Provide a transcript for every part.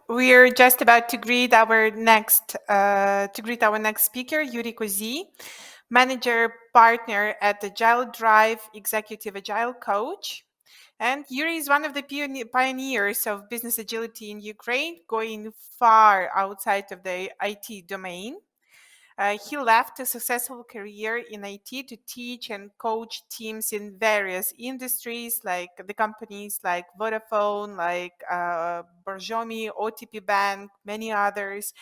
We're just about to greet our next speaker, Yuriy Koziy, manager partner at Agile Drive, executive Agile coach. And Yuri is one of the pioneers of business agility in Ukraine, going far outside of the IT domain. He left a successful career in IT to teach and coach teams in various industries, like the companies like Vodafone, like Borjomi, OTP Bank, many others.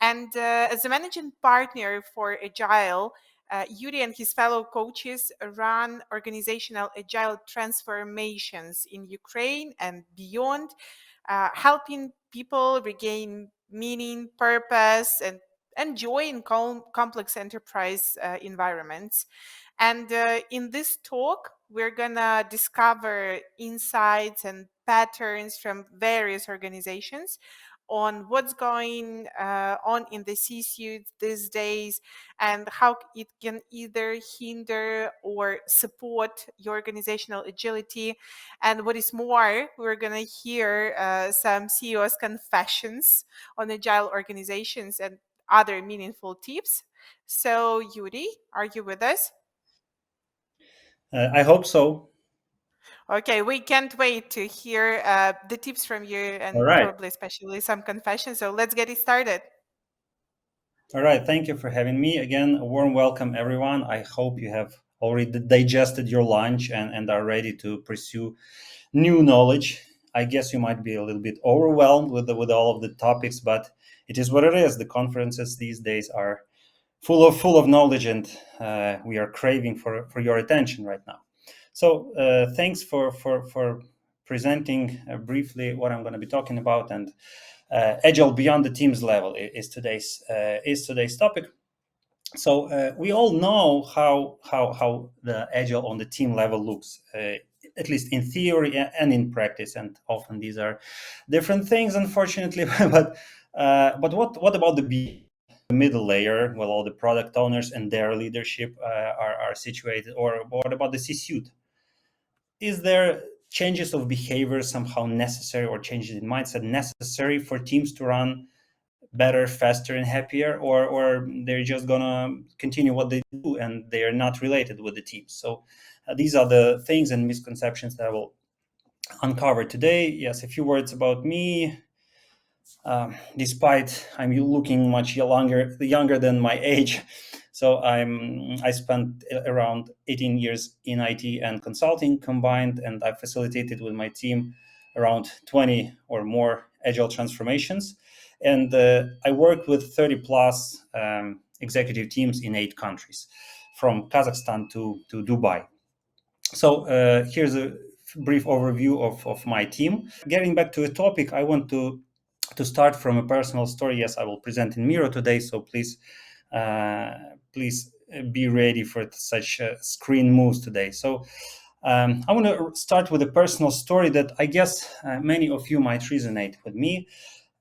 And as a managing partner for Agile, Yuri and his fellow coaches run organizational agile transformations in Ukraine and beyond, helping people regain meaning, purpose, and joy in complex enterprise environments. And in this talk, we're gonna discover insights and patterns from various organizations on what's going on in the C-suite these days and how it can either hinder or support your organizational agility. And what is more, we're going to hear some CEOs' confessions on agile organizations and other meaningful tips. So, Yuri, are you with us? I hope so. Okay, we can't wait to hear the tips from you All and right. probably especially some confessions. So let's get it started. All right. Thank you for having me. Again, a warm welcome, everyone. I hope you have already digested your lunch and are ready to pursue new knowledge. I guess you might be a little bit overwhelmed with all of the topics, but it is what it is. The conferences these days are full of knowledge, and we are craving for your attention right now. So thanks for presenting briefly what I'm going to be talking about, and agile beyond the teams level is today's topic. So we all know how the agile on the team level looks, at least in theory and in practice, and often these are different things, unfortunately. But what about the middle layer? Well, all the product owners and their leadership are situated, or what about the C-suite? Is there changes of behavior somehow necessary, or changes in mindset necessary for teams to run better, faster, and happier, or they're just gonna continue what they do and they are not related with the team? So these are the things and misconceptions that I will uncover today. Yes, a few words about me. Despite I'm looking much younger than my age, so I spent around 18 years in IT and consulting combined, and I facilitated with my team around 20 or more agile transformations, and I worked with 30 plus executive teams in 8 countries, from Kazakhstan to Dubai. So here's a brief overview of my team. Getting back to the topic, I want to start from a personal story. Yes, I will present in Miro today, so please be ready for such screen moves today. So I want to start with a personal story that I guess many of you might resonate with me.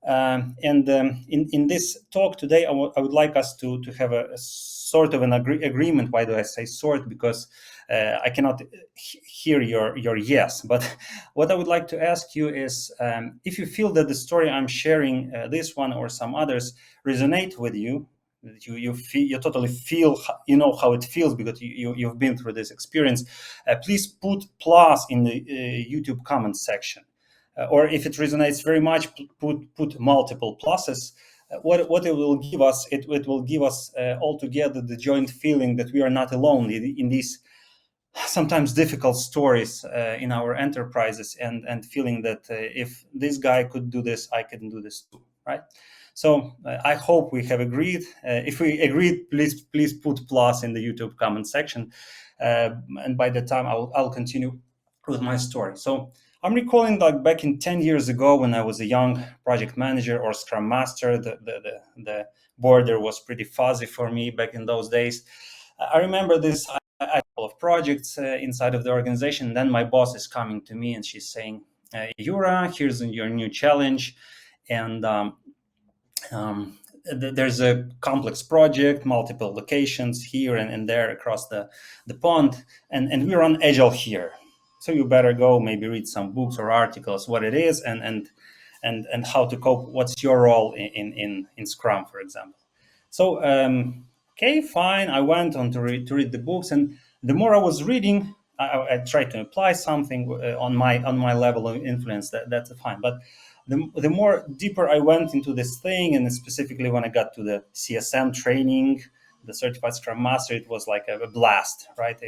In this talk today, I would like us to have a sort of an agreement. Why do I say sort? Because I cannot hear your yes. But what I would like to ask you is, if you feel that the story I'm sharing, this one or some others, resonate with you, that you totally feel, you know how it feels because you've been through this experience, please put plus in the YouTube comment section. Or if it resonates very much, put multiple pluses. What it will give us, it will give us all together the joint feeling that we are not alone in these sometimes difficult stories in our enterprises, and feeling that if this guy could do this, I can do this too, right? So I hope we have agreed. If we agreed, please put plus in the YouTube comment section, and by the time I'll continue with my story. So I'm recalling, like, back in 10 years ago when I was a young project manager or scrum master. The border was pretty fuzzy for me back in those days. I remember this. I had a couple of projects inside of the organization. Then my boss is coming to me and she's saying, Yura, here's your new challenge. And there's a complex project, multiple locations here and there across the pond. And we run Agile here. So you better go maybe read some books or articles, what it is, and and how to cope. What's your role in Scrum, for example? So okay, fine. I went on to read the books, and the more I was reading, I tried to apply something on my level of influence. That's fine, but the more deeper I went into this thing, and specifically when I got to the CSM training, the Certified Scrum Master, it was like a blast, right?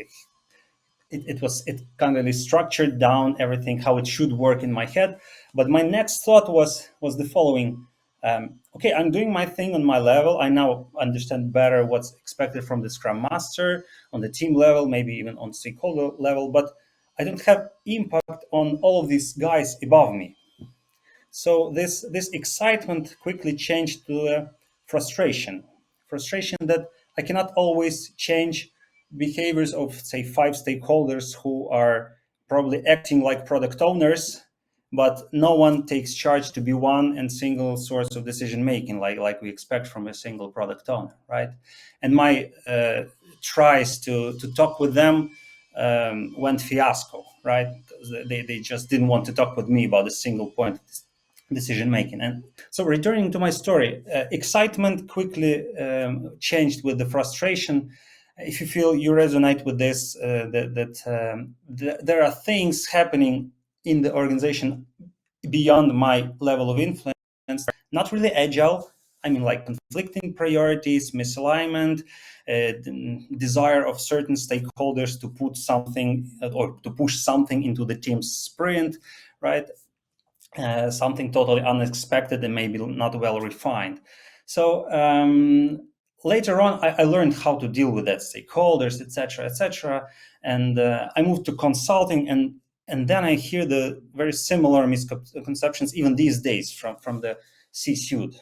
It kind of structured down everything how it should work in my head. But my next thought was the following: okay, I'm doing my thing on my level. I now understand better what's expected from the Scrum Master on the team level, maybe even on stakeholder level, but I don't have impact on all of these guys above me. So this excitement quickly changed to frustration that I cannot always change behaviors of, say, 5 stakeholders who are probably acting like product owners, but no one takes charge to be one and single source of decision making, like we expect from a single product owner, right? And my tries to talk with them went fiasco, right? They just didn't want to talk with me about a single point decision making. And so, returning to my story, excitement quickly changed with the frustration. If you feel you resonate with this, there are things happening in the organization beyond my level of influence, not really agile. I mean, like conflicting priorities, misalignment, desire of certain stakeholders to put something or to push something into the team's sprint, right? Something totally unexpected and maybe not well refined. So later on, I learned how to deal with that stakeholders, etc., etc., and I moved to consulting, and then I hear the very similar misconceptions even these days from the C-suite.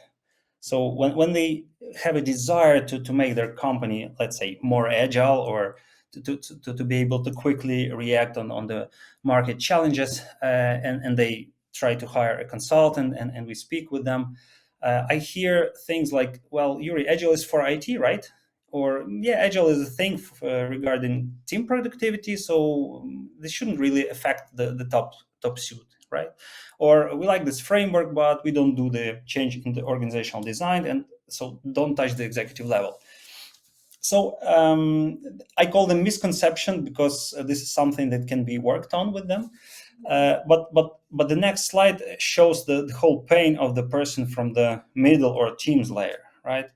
So when they have a desire to make their company, let's say, more agile, or to be able to quickly react on the market challenges, and they try to hire a consultant, and we speak with them, I hear things like, well, Yuri, Agile is for IT, right? Or, yeah, Agile is a thing regarding team productivity, so this shouldn't really affect the top suite, right? Or we like this framework, but we don't do the change in the organizational design, and so don't touch the executive level. So I call them misconception because this is something that can be worked on with them. But the next slide shows the whole pain of the person from the middle or teams layer, right?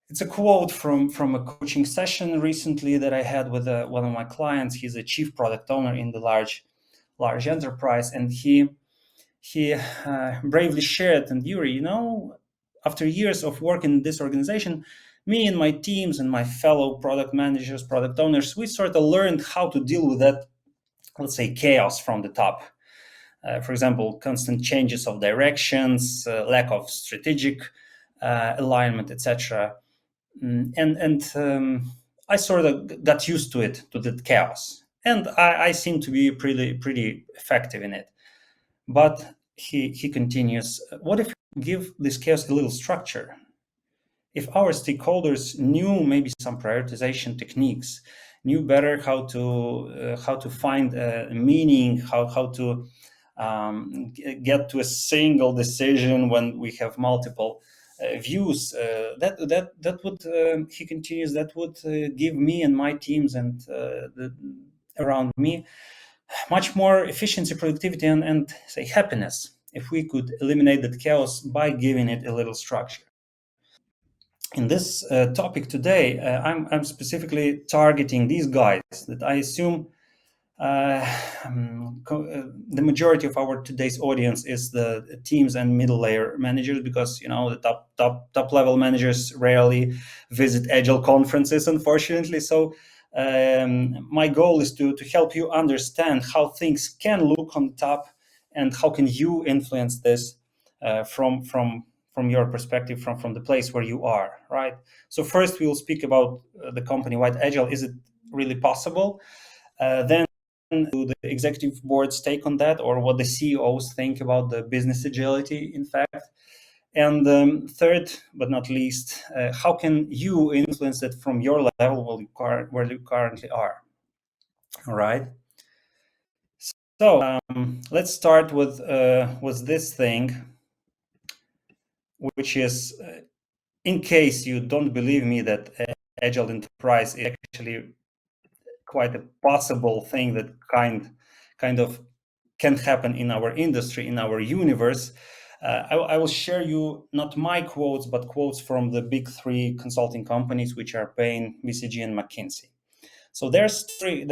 It's a quote from a coaching session recently that I had with one of my clients. He's a chief product owner in the large enterprise, and he bravely shared, and Yuri, after years of work in this organization, me and my teams and my fellow product managers, product owners, we sort of learned how to deal with that, let's say, chaos from the top. For example, constant changes of directions, lack of strategic alignment, etc. And I sort of got used to it, to that chaos, and I seem to be pretty effective in it. But he continues, what if we give this chaos a little structure? If our stakeholders knew maybe some prioritization techniques, knew better how to find meaning, how to get to a single decision when we have multiple views, that would, he continues, that would give me and my teams and around me much more efficiency, productivity, and say happiness if we could eliminate that chaos by giving it a little structure. In this topic today, I'm specifically targeting these guys that I assume the majority of our today's audience is the teams and middle layer managers, because the top level managers rarely visit Agile conferences, unfortunately. So my goal is to help you understand how things can look on top, and how can you influence this from your perspective, from the place where you are, right? So first we will speak about the company-wide Agile. Is it really possible? Then do the executive board's take on that, or what the CEOs think about the business agility, in fact. And third, but not least, how can you influence it from your level where you currently are? All right. So let's start with this thing, which is, in case you don't believe me that Agile Enterprise is actually quite a possible thing that kind of can happen in our industry, in our universe. I will share you not my quotes, but quotes from the big three consulting companies, which are Bain, BCG, and McKinsey. So they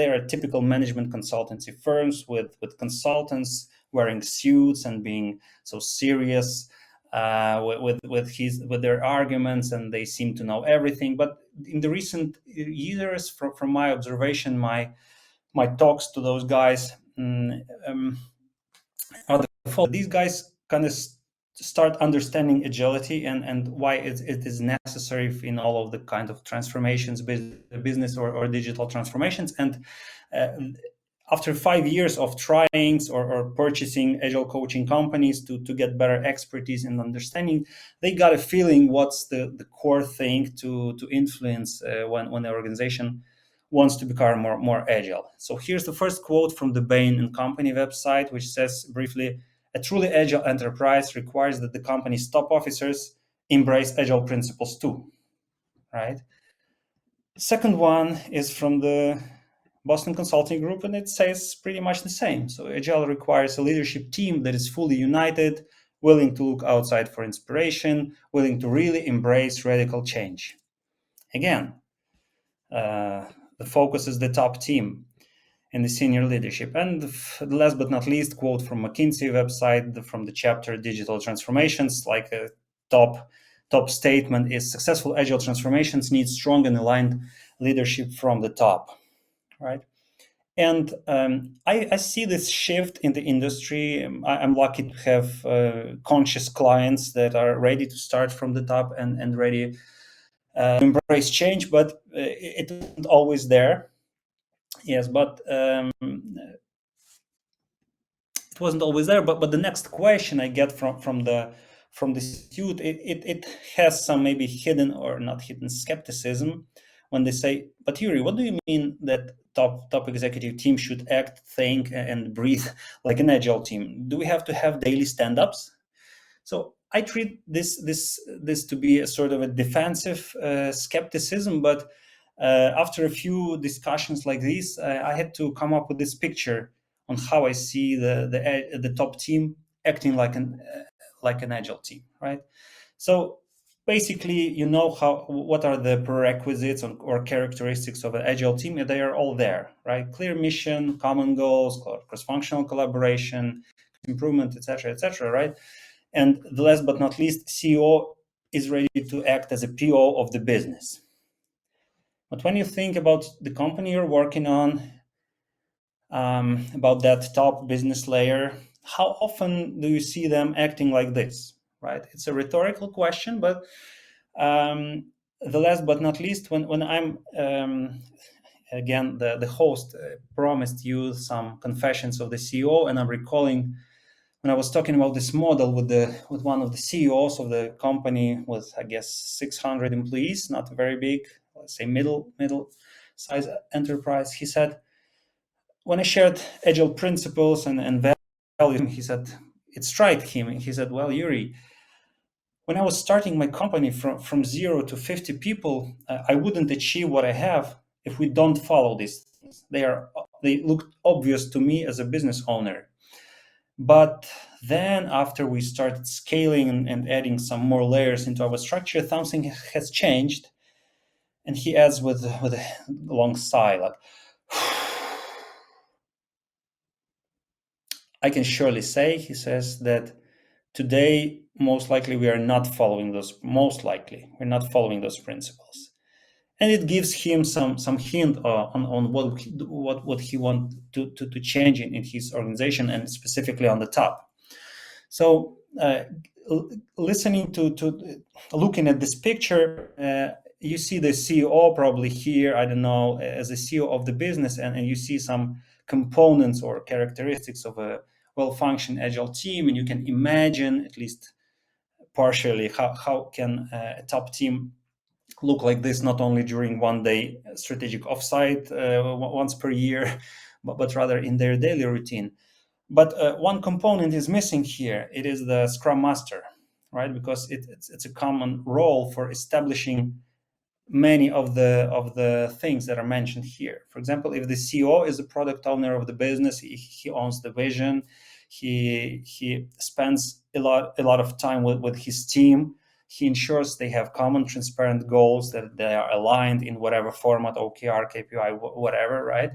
are typical management consultancy firms with consultants wearing suits and being so serious with their arguments, and they seem to know everything. But in the recent years, from my observation, my talks to those guys are the following. These guys kind of start understanding agility and why it is necessary in all of the kind of transformations, business or digital transformations. And uh, after 5 years of trying or purchasing agile coaching companies to get better expertise and understanding, they got a feeling what's the core thing to influence when the organization wants to become more agile. So here's the first quote from the Bain and Company website, which says briefly, a truly agile enterprise requires that the company's top officers embrace agile principles too, right? Second one is from the Boston Consulting Group, and it says pretty much the same. So agile requires a leadership team that is fully united, willing to look outside for inspiration, willing to really embrace radical change. Again, the focus is the top team in the senior leadership. And last but not least, quote from McKinsey website from the chapter Digital Transformations, like a top statement is, successful agile transformations need strong and aligned leadership from the top, right? And I see this shift in the industry. I'm lucky to have conscious clients that are ready to start from the top and ready to embrace change, but it isn't always there. Yes, but it wasn't always there. But the next question I get from the student, it has some maybe hidden or not hidden skepticism when they say, "But Yuri, what do you mean that top executive team should act, think, and breathe like an agile team? Do we have to have daily stand-ups?" So I treat this to be a sort of a defensive skepticism, but after a few discussions like this, I had to come up with this picture on how I see the top team acting like an agile team, right? So basically, you know what are the prerequisites or characteristics of an agile team, and they are all there, right? Clear mission, common goals, cross-functional collaboration, improvement, etc., right? And the last but not least, CEO is ready to act as a PO of the business. But when you think about the company you're working on, about that top business layer, how often do you see them acting like this, right? It's a rhetorical question, but the last but not least, when I'm again the host promised you some confessions of the CEO, and I'm recalling when I was talking about this model with one of the CEOs of the company with, I guess, 600 employees, not very big, let's say middle size enterprise. He said, when I shared agile principles and values, he said, it struck him. He said, well, Yuri, when I was starting my company from 0 to 50 people, I wouldn't achieve what I have if we don't follow these things. They look obvious to me as a business owner. But then after we started scaling and adding some more layers into our structure, something has changed. And he adds with a long sigh, like, I can surely say, he says, that today, most likely, we are not following those, we're not following those principles. And it gives him some hint on what he wants to change in his organization, and specifically on the top. So listening to looking at this picture, you see the CEO probably here, I don't know, as a CEO of the business, and you see some components or characteristics of a well-functioning agile team, and you can imagine at least partially how can a top team look like this, not only during one day strategic offsite once per year, but rather in their daily routine. But one component is missing here. It is the Scrum Master, right? Because it's a common role for establishing many of the things that are mentioned here. For example, if the CEO is the product owner of the business, he owns the vision. He spends a lot of time with his team. He ensures they have common, transparent goals, that they are aligned in whatever format, OKR, KPI, whatever, right?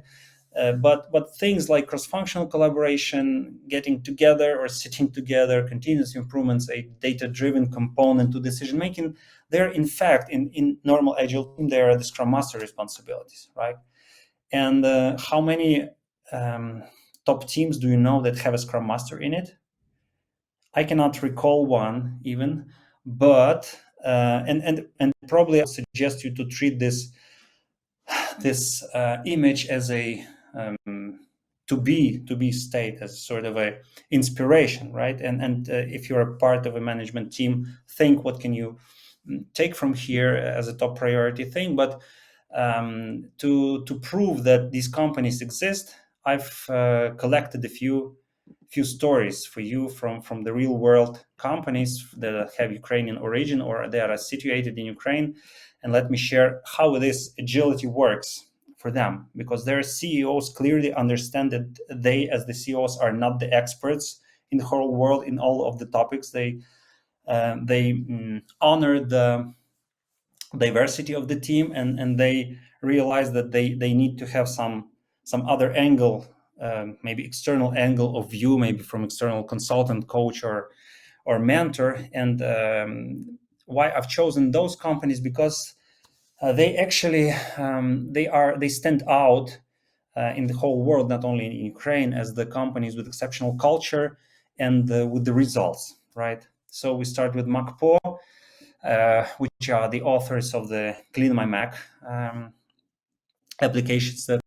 But things like cross-functional collaboration, getting together or sitting together, continuous improvements, a data-driven component to decision making, they're in fact in normal agile team, they are the Scrum Master responsibilities, right? And how many top teams do you know that have a Scrum Master in it? I cannot recall one even, but and probably I suggest you to treat this image as a to be state, as sort of a inspiration, right? And if you're a part of a management team, think what can you take from here as a top priority thing. But to prove that these companies exist, I've collected a few stories for you from the real world companies that have Ukrainian origin or they are situated in Ukraine, and let me share how this agility works for them, because their CEOs clearly understand that they, as the CEOs, are not the experts in the whole world in all of the topics. They honor the diversity of the team, and they realize that they need to have some other angle, maybe external angle of view, maybe from external consultant, coach, or mentor. And why I've chosen those companies, because they actually they stand out in the whole world, not only in Ukraine, as the companies with exceptional culture and with the results, right? So we start with MacPo, which are the authors of the Clean My Mac applications that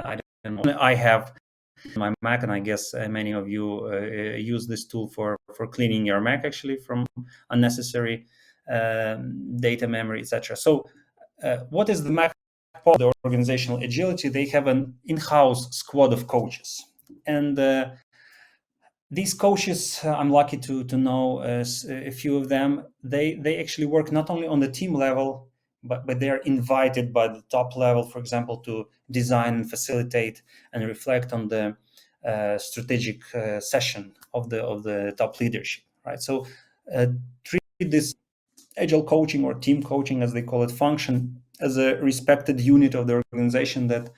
I don't know. I have my Mac, and I guess many of you use this tool for cleaning your Mac, actually, from unnecessary data memory, etc. So what is the Mac? The organizational agility, they have an in-house squad of coaches, and these coaches, I'm lucky to know a few of them. They actually work not only on the team level, but they are invited by the top level, for example, to design and facilitate and reflect on the strategic session of the top leadership, right? So treat this agile coaching, or team coaching as they call it, function as a respected unit of the organization, that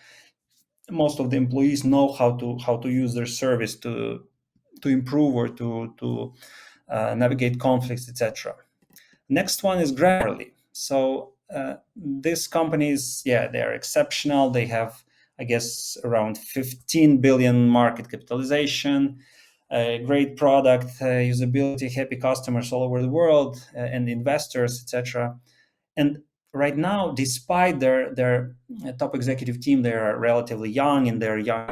most of the employees know how to use their service to improve or to navigate conflicts, etc. Next one is Grammarly. So these companies, yeah, they are exceptional. They have, I guess, around 15 billion market capitalization, great product, usability, happy customers all over the world, and investors, etc. And right now, despite their top executive team, they are relatively young, in their young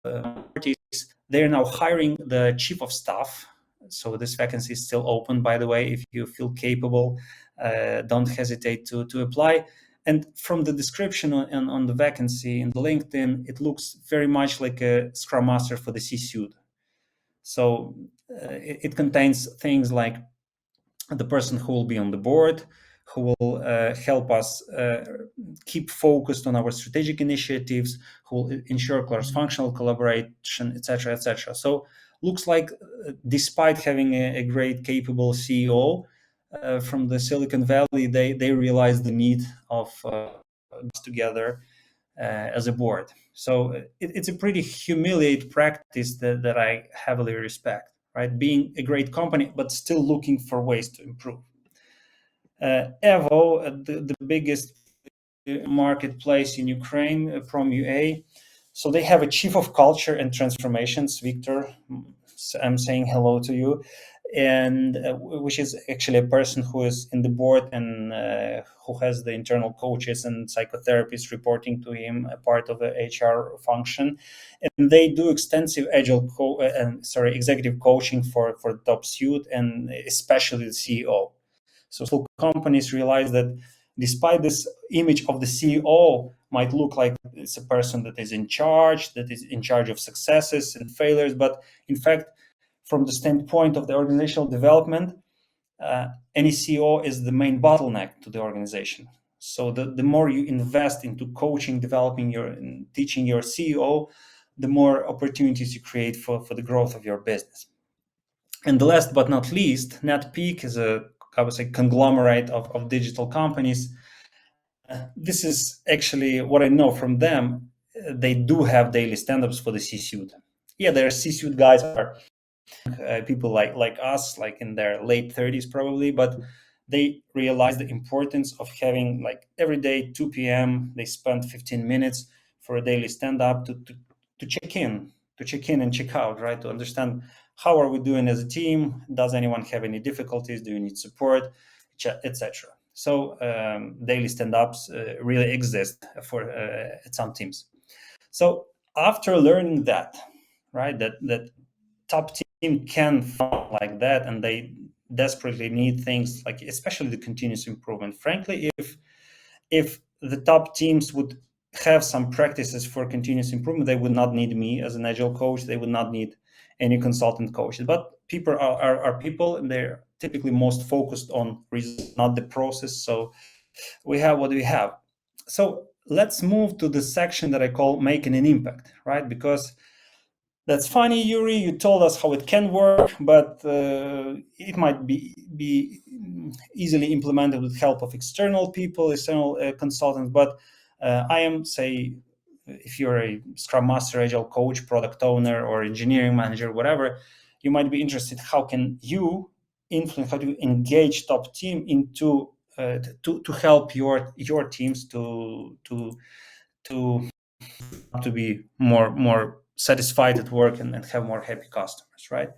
40s. They're now hiring the chief of staff. So this vacancy is still open, by the way. If you feel capable, don't hesitate to apply. And from the description on the vacancy in the LinkedIn, it looks very much like a Scrum Master for the C-suite. So it contains things like the person who will be on the board, who will help us keep focused on our strategic initiatives, who will ensure cross-functional collaboration, etc., etc. So looks like, despite having a great, capable CEO from the Silicon Valley, they realize the need of together as a board. So it's a pretty humiliating practice that I heavily respect, right? Being a great company, but still looking for ways to improve. Evo, the biggest marketplace in Ukraine, from UA. So they have a chief of culture and transformations, Victor. I'm saying hello to you, and which is actually a person who is in the board and who has the internal coaches and psychotherapists reporting to him, a part of the HR function. And they do extensive agile executive coaching for top suite, and especially the CEO. So companies realize that despite this image of the CEO might look like it's a person that is in charge of successes and failures, but in fact, from the standpoint of the organizational development, any CEO is the main bottleneck to the organization. So the more you invest into coaching, developing and teaching your CEO, the more opportunities you create for the growth of your business. And the last but not least, NetPeak is I would say, conglomerate of digital companies. This is actually what I know from them. They do have daily stand-ups for the C-suite. Yeah, their C-suite guys are people like us, like in their late 30s probably, but they realize the importance of having like every day 2 p.m. they spend 15 minutes for a daily stand-up to check in and check out, right? To understand how are we doing as a team, does anyone have any difficulties, do you need support, etc. So daily stand-ups really exist for at some teams. So after learning that, right, that top team can function like that, and they desperately need things like, especially the continuous improvement. Frankly, if the top teams would have some practices for continuous improvement, they would not need me as an agile coach. They would not need any consultant coaches. But people are people, and they're typically most focused on results, not the process. So we have what we have. So let's move to the section that I call making an impact, right? Because that's funny, Yuri. You told us how it can work, but it might be easily implemented with help of external people, external consultants. But I am, say, if you're a Scrum Master, Agile coach, product owner, or engineering manager, whatever, you might be interested. How can you influence? How do you engage top team into to help your teams to be more satisfied at work and have more happy customers, right?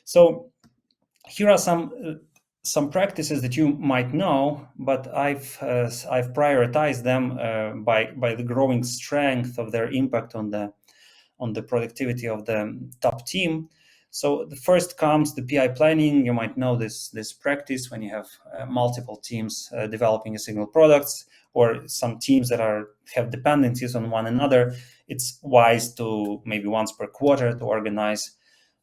So here are some practices that you might know, but I've prioritized them by the growing strength of their impact on the productivity of the top team. So the first comes the PI planning. You might know this practice when you have multiple teams developing a single products, or some teams that have dependencies on one another. It's wise to maybe once per quarter to organize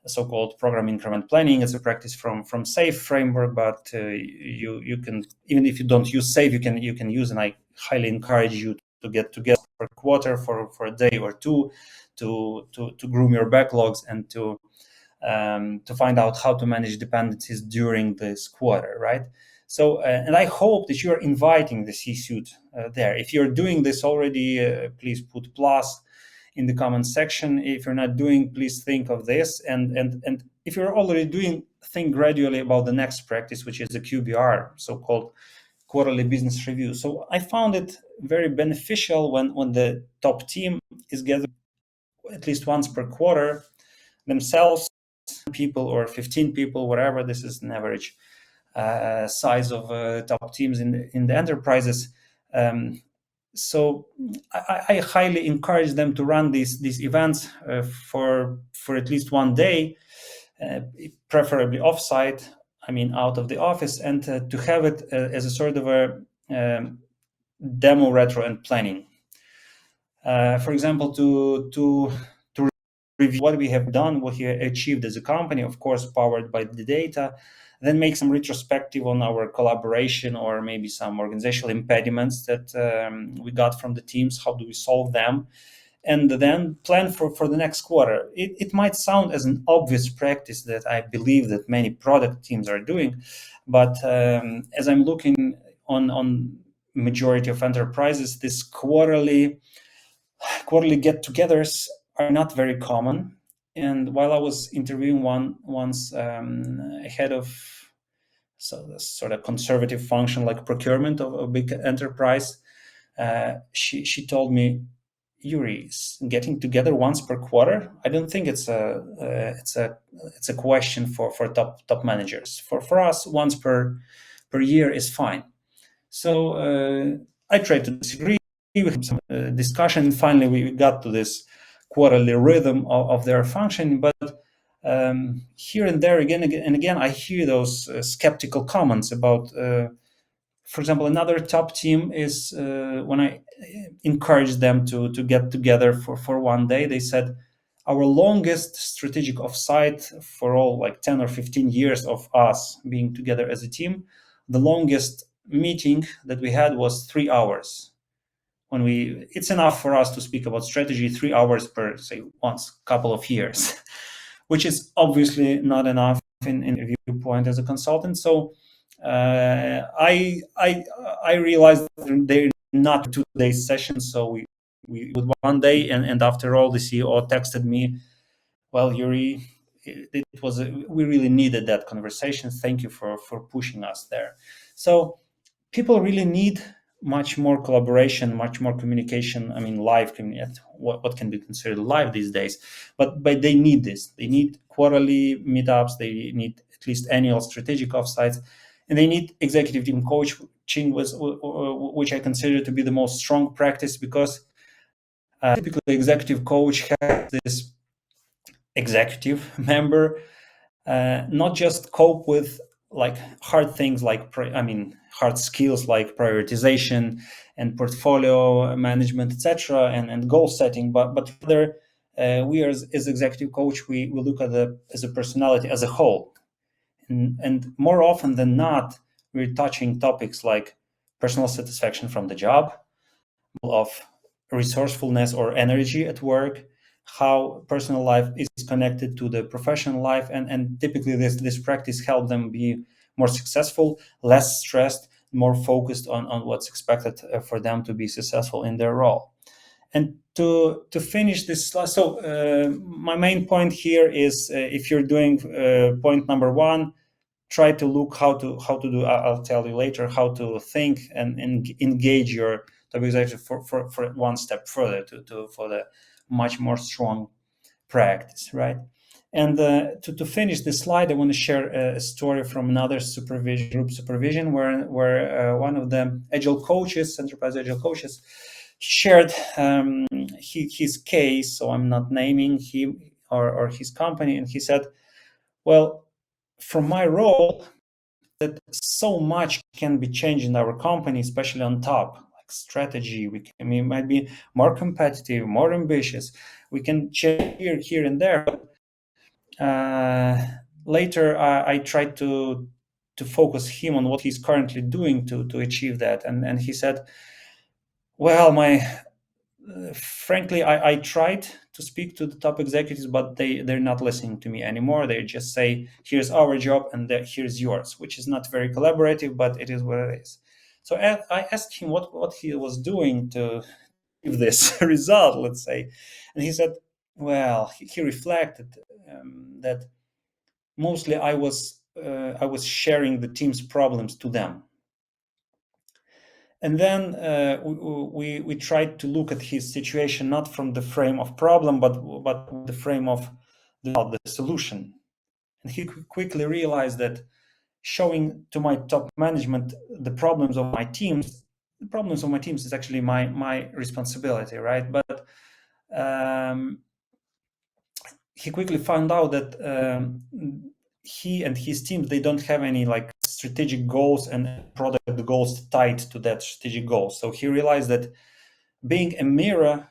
a so-called program increment planning. It's a practice from SAFe framework, but you can, even if you don't use SAFe, you can use, and I highly encourage you to get together per quarter for a day or two to groom your backlogs and to find out how to manage dependencies during this quarter, right? So, and I hope that you're inviting the C-suite there. If you're doing this already, please put plus in the comment section. If you're not doing, please think of this. And if you're already doing, think gradually about the next practice, which is the QBR, so-called quarterly business review. So I found it very beneficial when the top team is gathered at least once per quarter themselves, people or 15 people, whatever. This is an average size of top teams in the enterprises. So I highly encourage them to run these events for at least one day, preferably offsite. I mean, out of the office, and to have it as a sort of a demo, retro, and planning. For example, to review what we have done, what we achieved as a company, of course, powered by the data, then make some retrospective on our collaboration or maybe some organizational impediments that we got from the teams. How do we solve them? And then plan for the next quarter. It might sound as an obvious practice that I believe that many product teams are doing, but as I'm looking on majority of enterprises, this quarterly get-togethers are not very common. And while I was interviewing once a head of the sort of conservative function like procurement of a big enterprise, she told me, Yuri, getting together once per quarter, I don't think it's a question for top managers. For us, once per year is fine. So I tried to disagree with some discussion. Finally, we got to this quarterly rhythm of their functioning. But here and there, again, I hear those skeptical comments about For example, another top team is when I encouraged them to get together for one day, they said our longest strategic offsite for all like 10 or 15 years of us being together as a team, the longest meeting that we had was 3 hours. When it's enough for us to speak about strategy 3 hours per, say, once couple of years, which is obviously not enough in a viewpoint as a consultant. So I realized they're not 2 day sessions. So we with one day, and after all, the CEO texted me, "Well, Yuri, it was we really needed that conversation. Thank you for pushing us there." So people really need much more collaboration, much more communication. I mean, live communication, what can be considered live these days, but they need this. They need quarterly meetups. They need at least annual strategic offsites, and they need executive team coaching, which I consider to be the most strong practice, because typically executive coach has this executive member not just cope with like hard things like hard skills like prioritization and portfolio management, etc., and goal setting, but rather we as executive coach, we look at as a personality as a whole, and more often than not we're touching topics like personal satisfaction from the job, of resourcefulness or energy at work, how personal life is connected to the professional life, and typically this practice helps them be more successful, less stressed, more focused on what's expected for them to be successful in their role. And to finish this slide, so my main point here is if you're doing point number one, try to look how to do. I'll tell you later how to think and engage your topic executive for one step further for the much more strong practice, right? And to finish this slide, I want to share a story from another group supervision, where one of the agile coaches, enterprise agile coaches, shared his case. So I'm not naming him or his company, and he said, "Well, from my role, that so much can be changed in our company, especially on top, like strategy. We might be more competitive, more ambitious. We can change here and there." Later, I tried to focus him on what he's currently doing to achieve that, and he said, "Well, frankly, I tried to speak to the top executives, but they're not listening to me anymore. They just say, here's our job and here's yours," which is not very collaborative, but it is what it is. So I asked him what he was doing to give this result, let's say. And he said, well, he reflected that mostly I was sharing the team's problems to them. And then we tried to look at his situation not from the frame of problem, but the frame of the solution. And he quickly realized that showing to my top management the problems of my teams is actually my responsibility, right? But he quickly found out that he and his team, they don't have any like strategic goals and product goals tied to that strategic goal. So he realized that being a mirror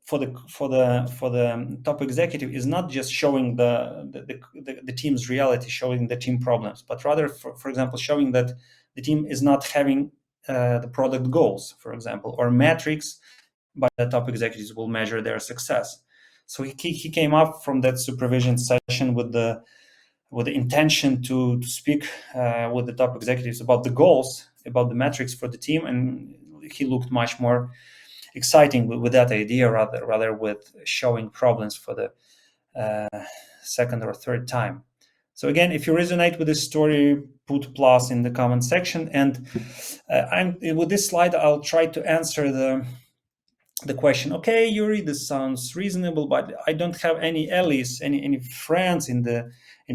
for the top executive is not just showing the team's reality, showing the team problems, but rather, for example, showing that the team is not having the product goals, for example, or metrics by the top executives will measure their success. So he came up from that supervision session with the intention to speak with the top executives about the goals, about the metrics for the team, and he looked much more exciting with that idea rather with showing problems for the second or third time. So again, if you resonate with this story, put plus in the comment section, and with this slide I'll try to answer the question. Okay, Yuri, this sounds reasonable, but I don't have any allies, any friends in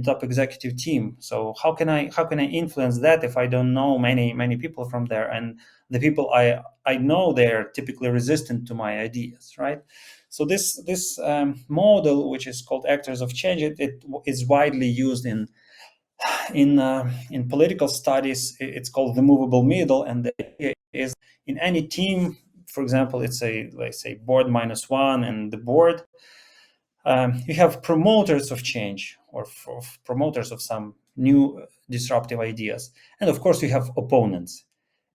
top executive team. So how can I influence that if I don't know many people from there, and the people I know, they're typically resistant to my ideas, right? So this model, which is called actors of change, it is widely used in in political studies, it's called the movable middle, and the idea is in any team, for example, let's say board minus one and the board, you have promoters of change or promoters of some new disruptive ideas, and of course you have opponents.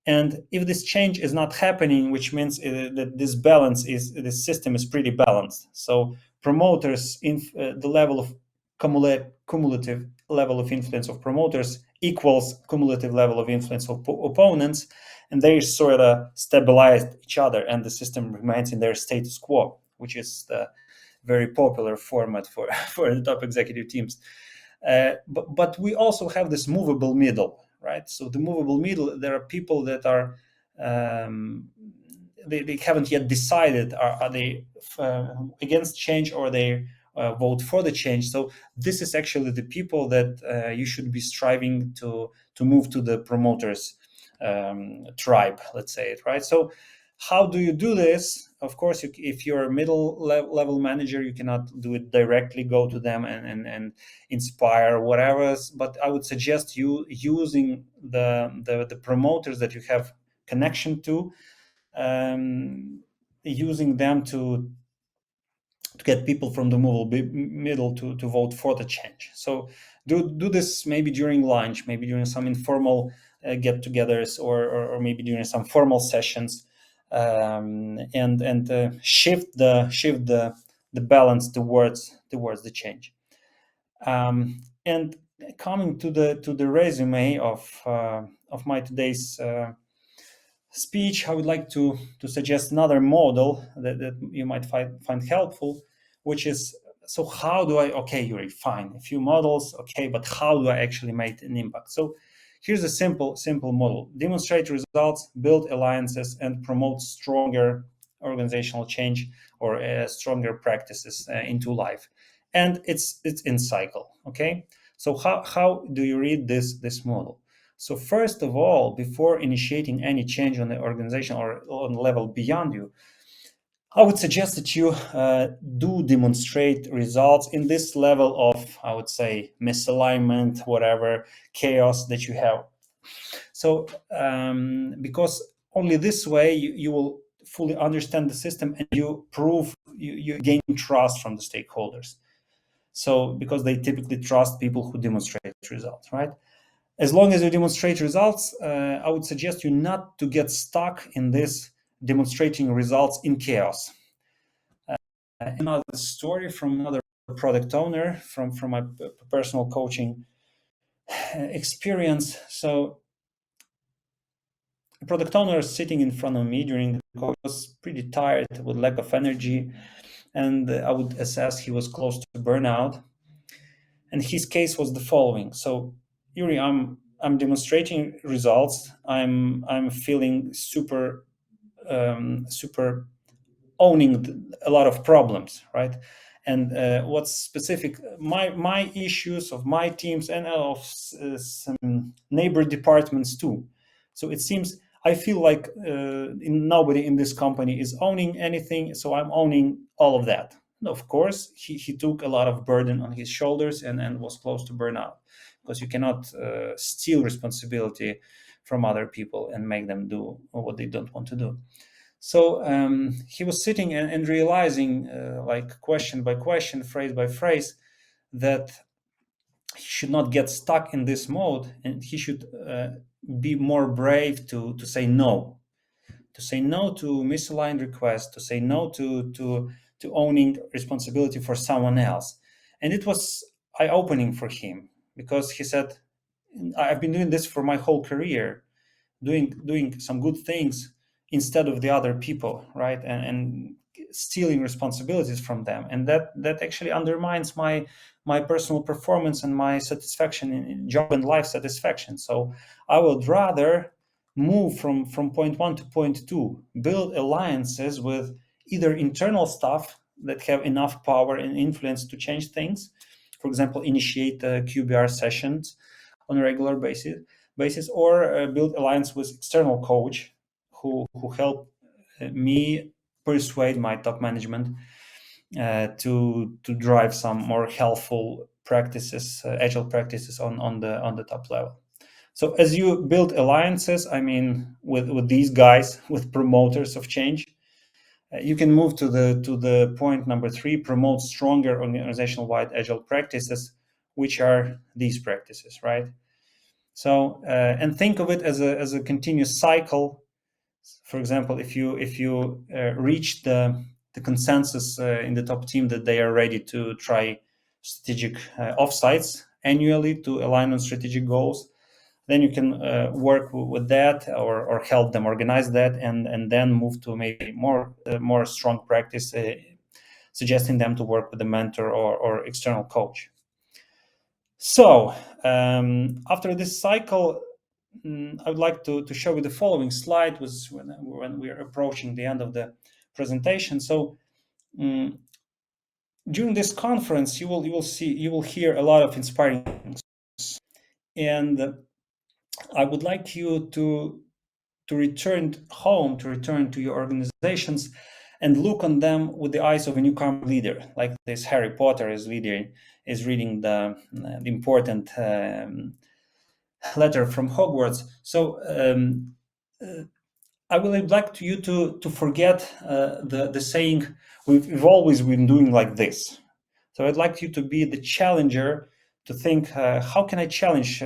And if this change is not happening, which means that this system is pretty balanced. So promoters, the level of cumulative level of influence of promoters equals cumulative level of influence of opponents, and they sort of stabilize each other, and the system remains in their status quo, which is the very popular format for, for the top executive teams. But we also have this movable middle, right? So the movable middle, there are people that are they haven't yet decided are they against change or they vote for the change. So this is actually the people that you should be striving to move to the promoters tribe, let's say it, right? So how do you do this? Of course, if you're a middle level manager, you cannot do it directly, go to them and inspire whatever. But I would suggest you using the promoters that you have connection to, using them to get people from the movable middle to vote for the change. So do this maybe during lunch, maybe during some informal get-togethers, or maybe during some formal sessions, and shift the balance towards the change. And coming to the resume of my today's speech, I would like to suggest another model that you might find helpful, which is, so how do I, okay, Yuri, fine, a few models, okay, but how do I actually make an impact? So here's a simple model: demonstrate results, build alliances, and promote stronger organizational change or stronger practices into life. And it's in cycle, okay? So how do you read this model? So first of all, before initiating any change on the organization or on the level beyond you, I would suggest that you do demonstrate results in this level of, I would say, misalignment, whatever, chaos that you have. So because only this way you will fully understand the system, and you gain trust from the stakeholders. So because they typically trust people who demonstrate results, right? As long as you demonstrate results, I would suggest you not to get stuck in this demonstrating results in chaos. Another story from another product owner from my personal coaching experience. So a product owner sitting in front of me during the coach was pretty tired with lack of energy, and I would assess he was close to burnout. And his case was the following: so, Yuri, I'm demonstrating results. I'm feeling super owning a lot of problems, right? And what's specific, my issues of my teams and of some neighbor departments too. So it seems I feel like nobody in this company is owning anything, so I'm owning all of that. And of course, he took a lot of burden on his shoulders and was close to burnout, because you cannot steal responsibility from other people and make them do what they don't want to do. So he was sitting and realizing, like question by question, phrase by phrase, that he should not get stuck in this mode, and he should be more brave to say no, to misaligned requests, to say no to owning responsibility for someone else. And it was eye-opening for him, because he said, I've been doing this for my whole career, doing some good things instead of the other people, right? And stealing responsibilities from them, and that actually undermines my personal performance and my satisfaction in job and life satisfaction. So I would rather move from point one to point two, build alliances with either internal staff that have enough power and influence to change things, for example, initiate QBR sessions on a regular basis, or build alliance with external coach who help me persuade my top management to drive some more healthful practices, agile practices on the top level. So as you build alliances, I mean, with these guys, with promoters of change, you can move to the point number 3: promote stronger organizational-wide agile practices, which are these practices, right? So and think of it as a continuous cycle. For example, if you reach the consensus in the top team that they are ready to try strategic offsites annually to align on strategic goals, then you can work with that, or help them organize that, and then move to maybe more strong practice, suggesting them to work with a mentor or external coach. So after this cycle, I would like to show you the following slide, was when we are approaching the end of the presentation. So during this conference, you will hear a lot of inspiring things, and I would like you to return home, to return to your organizations, and look on them with the eyes of a newcomer leader, like this Harry Potter is reading the important letter from Hogwarts. So I would like you to forget the saying, we've always been doing like this. So I'd like you to be the challenger, to think, how can I challenge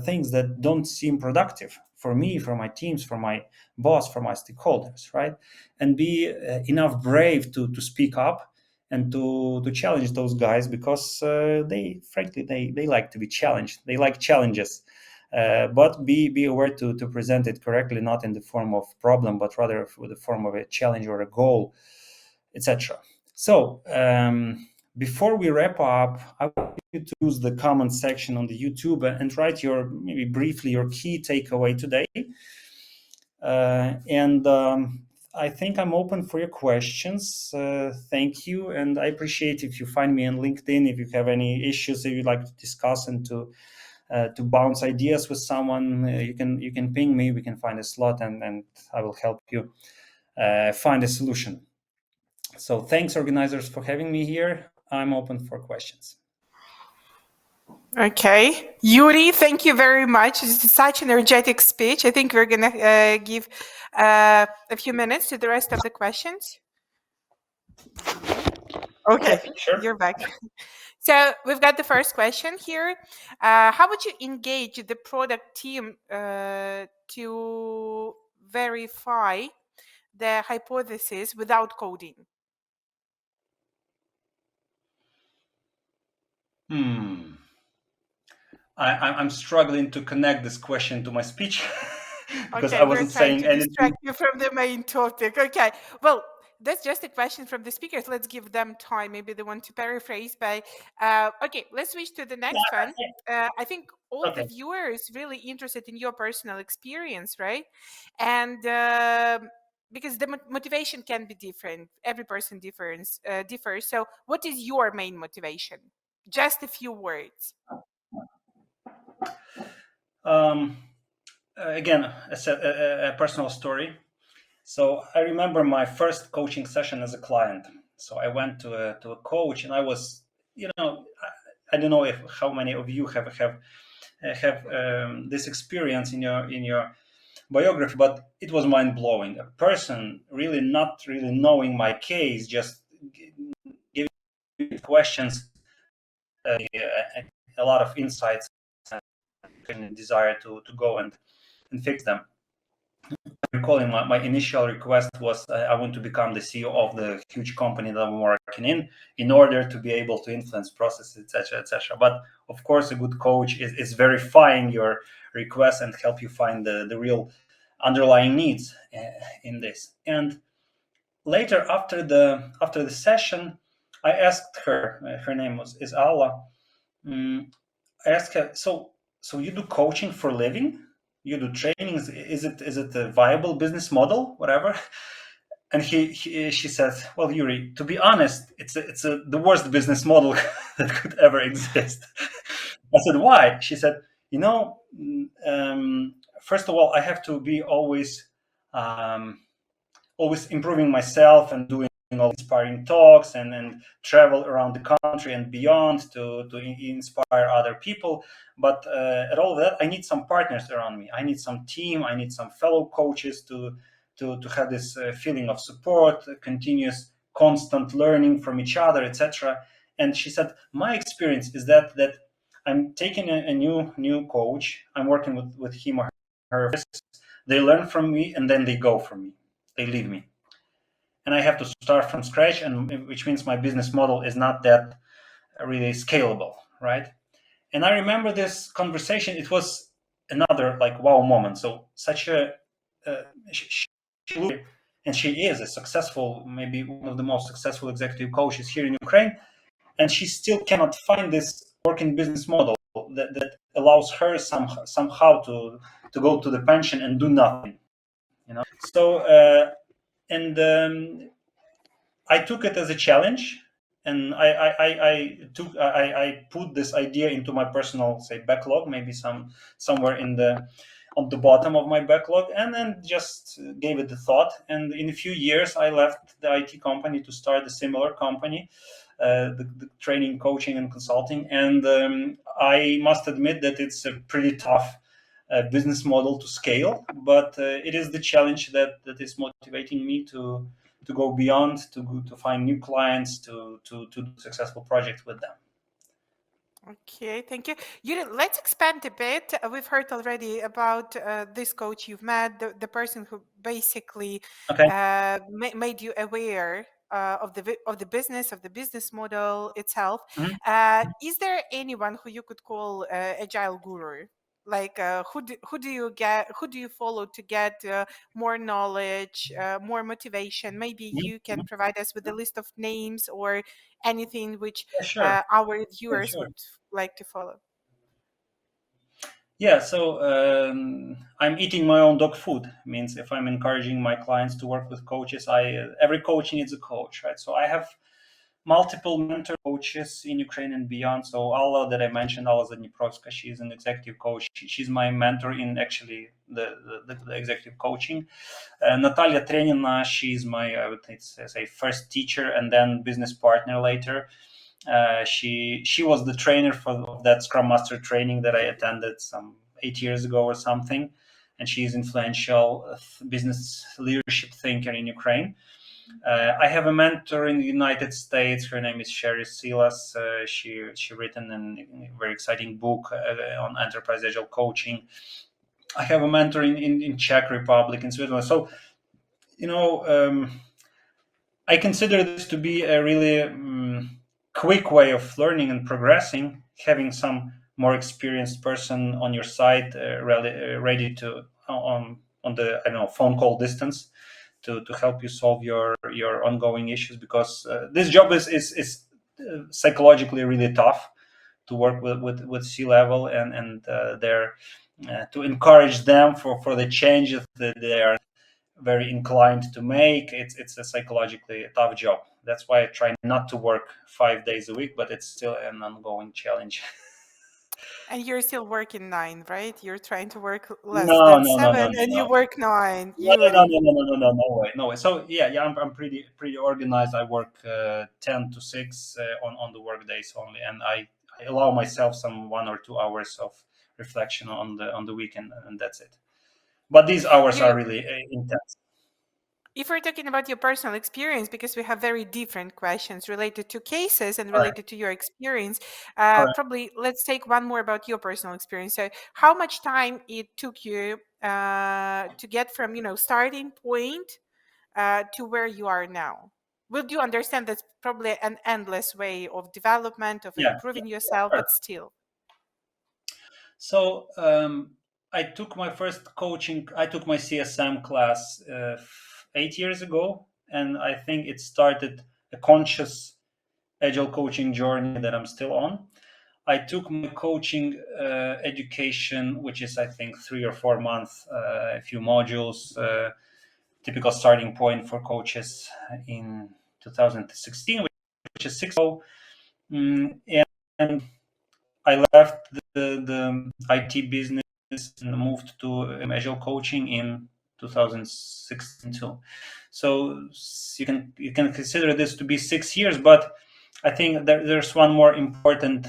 things that don't seem productive for me, for my teams, for my boss, for my stakeholders, right? And be enough brave to speak up and to challenge those guys, because they like to be challenged. They like challenges. But be aware to present it correctly, not in the form of problem, but rather with the form of a challenge or a goal, etc. So before we wrap up, I want you to use the comment section on the YouTube and write maybe briefly your key takeaway today. And I think I'm open for your questions. Thank you, and I appreciate if you find me on LinkedIn if you have any issues that you'd like to discuss, and to bounce ideas with someone. You can ping me. We can find a slot, and I will help you find a solution. So thanks, organizers, for having me here. I'm open for questions. Okay. Yuriy, thank you very much. It's such an energetic speech. I think we're going to give a few minutes to the rest of the questions. Okay, yeah, sure. You're back. So we've got the first question here. How would you engage the product team to verify the hypothesis without coding? I'm struggling to connect this question to my speech because Okay, I we're wasn't trying saying to distract anything. you from the main topic. Okay, well, that's just a question from the speakers. Let's give them time. Maybe they want to paraphrase. But okay, let's switch to the next one. I think all the Okay. viewers really interested in your personal experience, right? And because the motivation can be different, every person differs. So, what is your main motivation? Just a few words. Again, a personal story. So I remember my first coaching session as a client. So I went to a coach, and I was, I don't know how many of you have this experience in your biography, but it was mind blowing. A person really not really knowing my case, just giving me questions, a lot of insights, and desire to go and fix them. Recalling my initial request was, I want to become the CEO of the huge company that I'm working in order to be able to influence processes, etc., etc. But of course, a good coach is verifying your request and help you find the real underlying needs in this. And later, after the session, I asked her. Her name is Allah. I asked her, so you do coaching for a living? You do trainings? Is it a viable business model? Whatever. And she said, well, Yuriy, to be honest, it's the worst business model that could ever exist. I said, why? She said, first of all, I have to be always improving myself and doing all inspiring talks and travel around the country and beyond to inspire other people. But at all of that, I need some partners around me. I need some team. I need some fellow coaches to have this feeling of support, continuous, constant learning from each other, etc. And she said, my experience is that I'm taking a new coach. I'm working with him or her. They learn from me and then they go from me. They leave me, and I have to start from scratch, and which means my business model is not that really scalable, right? And I remember this conversation. It was another like wow moment. So such a uh, she, and she is a successful, maybe one of the most successful executive coaches here in Ukraine, and she still cannot find this working business model that allows her somehow to go to the pension and do nothing, you know. So and I took it as a challenge, and I put this idea into my personal, say, backlog, maybe somewhere in the on the bottom of my backlog, and then just gave it a thought. And in a few years, I left the IT company to start a similar company, the training, coaching, and consulting. And I must admit that it's a pretty tough business model to scale, but it is the challenge that is motivating me to go beyond, to find new clients, to do successful projects with them. Okay, thank you. Yuri, let's expand a bit. We've heard already about this coach you've met, the person who basically Okay. made you aware of the business, of the business model itself. Mhm. Is there anyone who you could call agile guru? Like who do you follow to get more knowledge, more motivation? Maybe you can Mhm. provide us with a list of names or anything which Yeah, sure. our Sure, viewers sure. would like to follow. Yeah, so I'm eating my own dog food. Means if I'm encouraging my clients to work with coaches, I every coach needs a coach, right? So I have multiple mentor coaches in Ukraine and beyond. So Alla that I mentioned, Alla Zadniprovska, she's an executive coach. She's my mentor in actually the executive coaching. Natalia Trenina, she's my, I would say, first teacher and then business partner later. She was the trainer for that Scrum Master training that I attended some 8 years ago or something, and she's influential business leadership thinker in Ukraine. I have a mentor in the United States. Her name is Sherry Silas. She written a very exciting book on enterprise agile coaching. I have a mentor in Czech Republic, in Switzerland. So you know, I consider this to be a really quick way of learning and progressing. Having some more experienced person on your side, ready to on the, I don't know, phone call distance to help you solve your ongoing issues, because this job is psychologically really tough to work with C-level and they're to encourage them for the changes that they are very inclined to make. It's a psychologically tough job. That's why I try not to work 5 days a week, but it's still an ongoing challenge. And you're still working 9, right? You're trying to work less No, than no, no, no, 7, no, and you no. work 9, No, no, no, Yuri. no, no, no, no, no, no way, no way. So yeah, I'm pretty organized. I work 10 to 6 on the work days only, and I allow myself some 1 or 2 hours of reflection on the weekend, and that's it. But these hours are Yuri, really intense. if we're talking about your personal experience, because we have very different questions related to cases and Correct. related to your experience, Correct. probably let's take one more about your personal experience. So, how much time it took you to get from starting point to where you are now? Would you understand that's probably an endless way of development of Yeah, yeah, improving yeah, yourself, sure. but still. So I took my first coaching. I took my CSM class 8 years ago, and I think it started a conscious agile coaching journey that I'm still on. I took my coaching education, which is I think 3 or 4 months, a few modules, typical starting point for coaches in 2016, which is 6 years ago. And I left the IT business and moved to agile coaching in 2016 too. So you can consider this to be 6 years, but I think there's one more important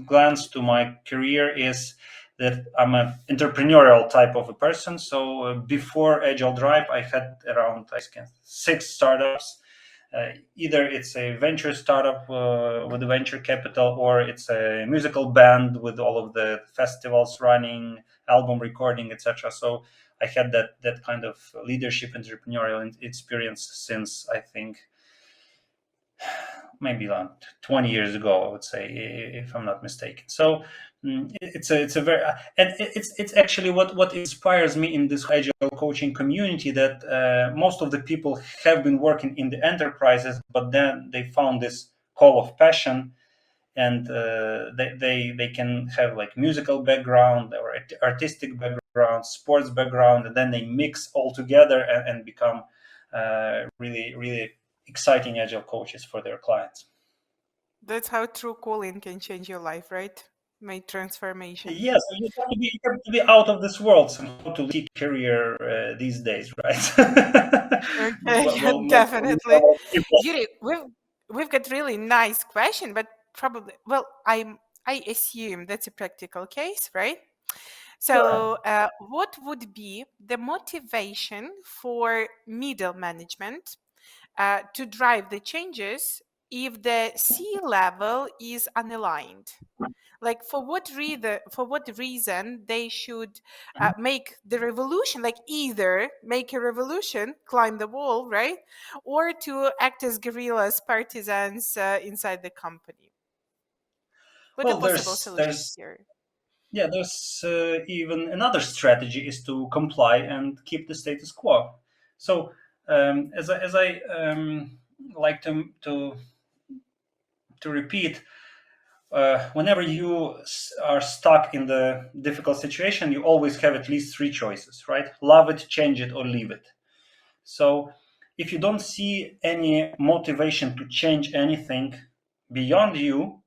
glance to my career is that I'm an entrepreneurial type of a person. So before Agile Drive, I had around 6 startups. Either it's a venture startup with a venture capital, or it's a musical band with all of the festivals running, album recording, etc. So I had that kind of leadership entrepreneurial experience since, I think, maybe like 20 years ago, I would say, if I'm not mistaken. So it's a very and it's actually what inspires me in this agile coaching community, that most of the people have been working in the enterprises, but then they found this call of passion, and they can have like musical background or artistic background, sports background, and then they mix all together and become really really exciting agile coaches for their clients. That's how true calling can change your life, right? Make transformation. Yes, you have to be out of this world somehow to keep career these days, right? Okay, yeah, Well, most of these definitely. people. Yuri, we've got really nice question, but probably, well, I assume that's a practical case, right? Sure. So, what would be the motivation for middle management to drive the changes if the C level is unaligned? Like, for what reason they should make the revolution, like either make a revolution, climb the wall, right, or to act as guerrillas, partisans inside the company? What are Well, possible there's solutions there's here? yeah, there's even another strategy is to comply and keep the status quo. So as I like to repeat, whenever you are stuck in the difficult situation, you always have at least three choices, right? Love it, change it, or leave it. So if you don't see any motivation to change anything beyond you,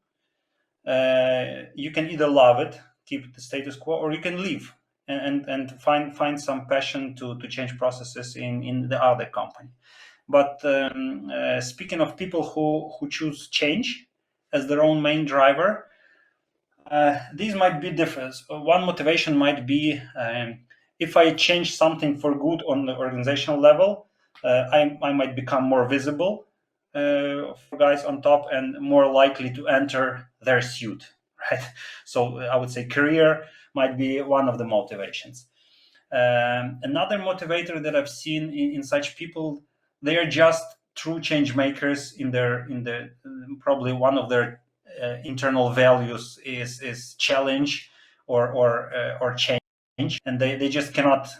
you can either love it, keep the status quo, or you can leave and find some passion to change processes in the other company. But speaking of people who choose change as their own main driver, these might be different. One motivation might be, if I change something for good on the organizational level, I might become more visible for guys on top and more likely to enter their suit, right? So I would say career might be one of the motivations. Another motivator that I've seen in such people, they are just true change makers in the probably one of their internal values is challenge or change, and they just cannot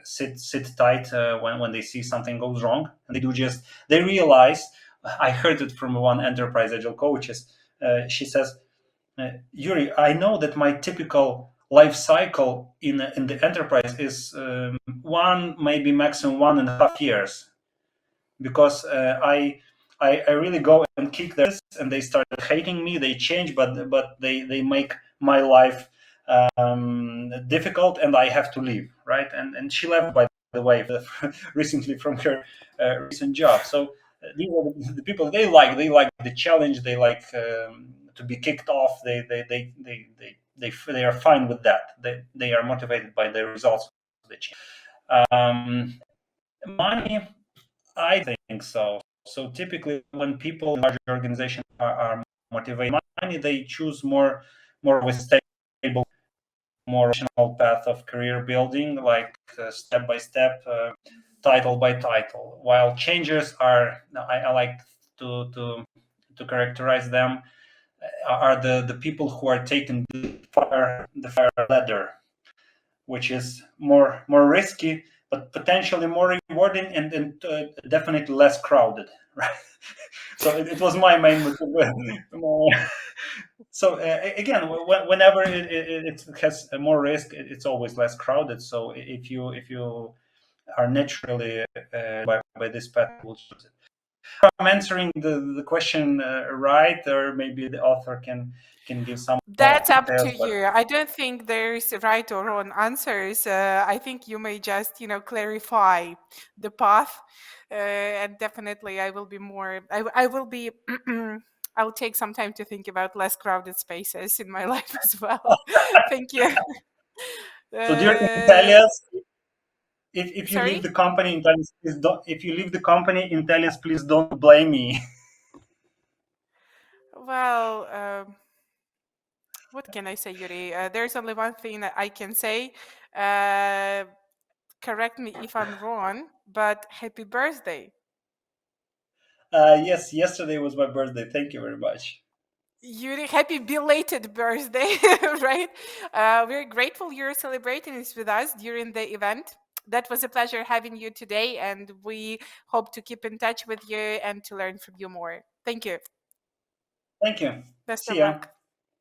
sit tight when they see something goes wrong, and they realize. I heard it from one enterprise agile coaches. She says, Yuri, I know that my typical life cycle in the enterprise is one, maybe maximum 1.5 years, because I really go and kick their ass, and they start hating me. They change, but they make my life difficult, and I have to leave, right? And she left, by the way, recently from her recent job. So these are the people they like the challenge. They like to be kicked off. They are fine with that. They are motivated by the results of the change. Money, I think so. So typically, when people in large organizations are motivated by money, they choose more of a stable, more rational path of career building, like step by step, title by title. While changers are, I like to characterize them, are the people who are taking the fire ladder, which is more risky, but potentially more rewarding, and definitely less crowded, right? So it was my main motivation. So again, whenever it has more risk, it's always less crowded. So if you are naturally by this path, you will choose it. I'm answering the question right, or maybe the author can give some more That's up to details. But you. I don't think there's right or wrong answers. I think you may just, clarify the path, and definitely I will be more. I will be. I'll take some time to think about less crowded spaces in my life as well. Thank you. so during Uh, Italians, if you leave Sorry. the company in Italians, please don't. If you leave the company in Italians, please don't blame me. Well, what can I say, Yuri? There's only one thing that I can say. Uh, Correct me if I'm wrong, but happy birthday. Yes, yesterday was my birthday. Thank you very much. Yuri, happy belated birthday, right? We're grateful you're celebrating this with us during the event. That was a pleasure having you today, and we hope to keep in touch with you and to learn from you more. Thank you. Thank you. Best See of ya. luck.